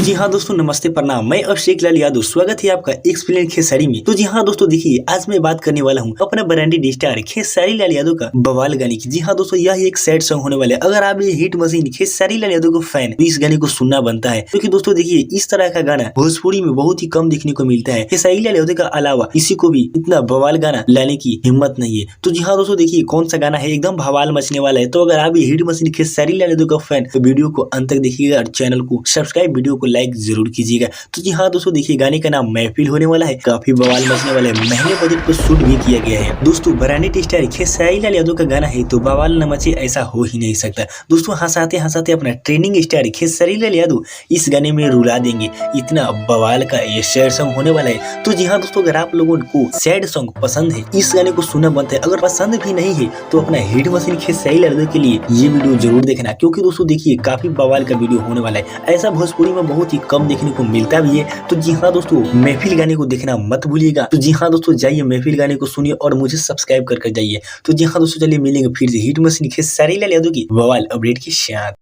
जी हाँ दोस्तों, नमस्ते प्रणाम। मैं अभिषेक लाल यादव, स्वागत है आपका एक्सप्लेन खेसारी में। तो जी हाँ दोस्तों, देखिए आज मैं बात करने वाला हूँ अपना ब्रांडेड स्टार खेसारी लाल यादव का बवाल गाने की। जी हाँ दोस्तों, यह एक सैड सॉन्ग होने वाला है। अगर आप ये हिट मशीन खेसारी लाल यादव को फैन, तो इस गाने को सुनना बनता है, क्योंकि दोस्तों देखिए इस तरह का गाना भोजपुरी में बहुत ही कम देखने को मिलता है। खेसारी लाल यादव का अलावा किसी को भी इतना बवाल गाना लाने की हिम्मत नहीं है। तो जी हाँ दोस्तों, देखिए कौन सा गाना है, एकदम बवाल मचने वाला है। तो अगर आप ये हिट मशीन खेसारी लाल यादव का फैन, तो वीडियो को अंत तक देखिएगा और चैनल को सब्सक्राइब, वीडियो को लाइक जरूर कीजिएगा। तो जी हाँ दोस्तों, देखिए गाने का नाम महफिल होने वाला है, काफी बवाल मचने वाला है। महंगे बजट पर शूट भी किया गया है। दोस्तों ब्रांडेड स्टार खेसारी लाल यादव का गाना है, तो बवाल न मचे ऐसा हो ही नहीं सकता। दोस्तों हंसाते हंसाते अपना ट्रेंडिंग स्टार खेसारी लाल यादव इस गाने में रुला देंगे। इतना बवाल का ये सैड सॉन्ग होने वाला है। तो जी हाँ दोस्तों, अगर आप लोगों को सैड सॉन्ग पसंद है, इस गाने को सुनना बनता है। अगर पसंद भी नहीं है, तो अपना हिट मशीन खेसारी लाल यादव के लिए ये वीडियो जरूर देखना, क्योंकि दोस्तों देखिए काफी बवाल का वीडियो होने वाला है। ऐसा भोजपुरी में बहुत ही कम देखने को मिलता भी है। तो जी हाँ दोस्तों, महफिल गाने को देखना मत भूलिएगा। तो जी हाँ दोस्तों, जाइए महफिल गाने को सुनिए और मुझे सब्सक्राइब कर जाइए। तो जी हाँ दोस्तों, चलिए मिलेंगे फिर से हिट मशीन खेसारी लाल यादव की बवाल अपडेट के साथ।